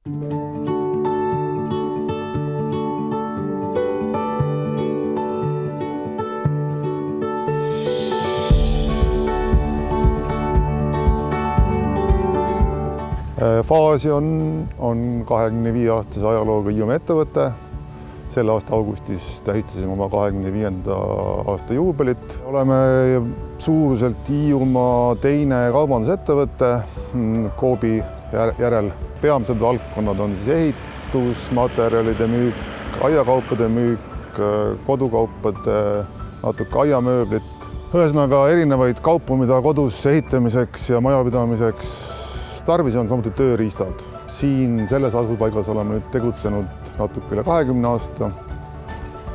Faasi on 25-aastase ajalooga Hiiumaa ettevõte. Selle aasta augustis tähistasime oma 25. aasta juubelit. Oleme suuruselt Hiiumaa teine kaubandusettevõte Coopi järel. Peamised valdkonnad on ehitusmaterjalide müük, aiakaupade müük, kodukaupade, natuke aiamööblit. Ühesõnaga erinevaid kaupu, mida kodus ehitamiseks ja majapidamiseks tarvis on, samuti tööriistad. Siin selles asupaigas oleme nüüd tegutsenud natuke üle 20 aasta.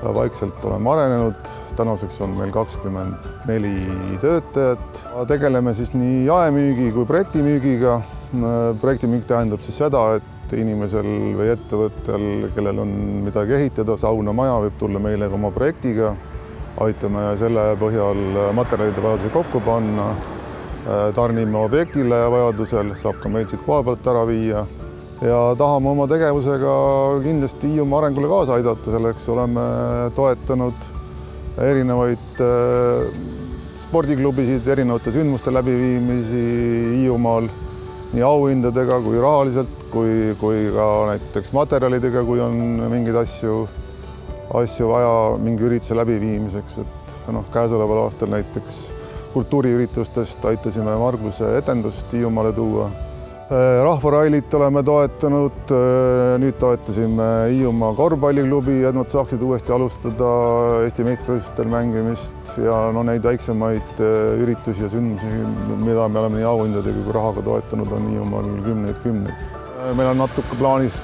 Vaikselt oleme arenenud. Tänaseks on meil 24 töötajat. Tegeleme siis nii jaemüügi kui projektimüügiga. Projektimüük tähendab siis seda, et inimesel või ettevõttel, kellel on midagi ehitada, sauna, maja, võib tulla meile oma projektiga. Aitame selle põhjal materjalide vajaduse kokku panna. Tarnime objektile ja vajadusel saab ka meil siit koha pealt ära viia ja tahame oma tegevusega kindlasti Hiiumaa arengule kaasa aidata. Selleks oleme toetanud erinevaid spordiklubisid, erinevate sündmuste läbiviimisi Hiiumaal nii auhindadega kui rahaliselt kui ka näiteks materjalidega, kui on mingeid asju vaja mingi ürituse läbiviimiseks. Käesoleval aastal näiteks kultuuriüritustest aitasime Marguse etendust Hiiumaale tuua. Rahvarallit oleme toetanud, nüüd toetasime Hiiumaa korvpalliklubi, et nad saaksid uuesti alustada Eesti meistrivõistlustel mängimist ja neid väiksemaid üritusi ja sündmusi, mida me oleme nii auhindadega kui rahaga toetanud, on Hiiumaal kümneid. Meil on natuke plaanis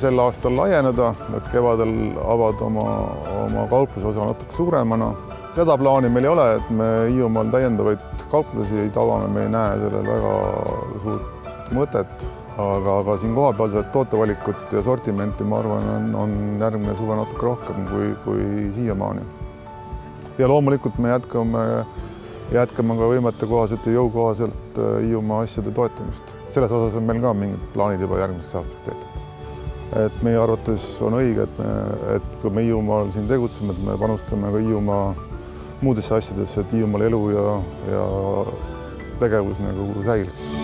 sel aastal laieneda, et kevadel avada oma kauplusosa natuke suuremana. Seda plaani meil ei ole, et me Hiiumaal täiendavaid kauplusi avame, me ei näe sellel väga suurt mõtet, aga siin kohapealset tootevalikut ja sortimenti, ma arvan, on järgmine suve natuke rohkem kui siiamaani. Ja loomulikult me jätkame ka võimete kohaselt ja jõukohaselt Hiiumaa asjade toetamist. Selles osas on meil ka mingid plaanid juba järgmiseks aastaks tehtud. Et meie arvates on õige, et kui me Hiiumaal siin tegutseme, et me panustame ka Hiiumaa muudesse asjadesse, et Hiiumaal elu ja tegevus nagu säiliks.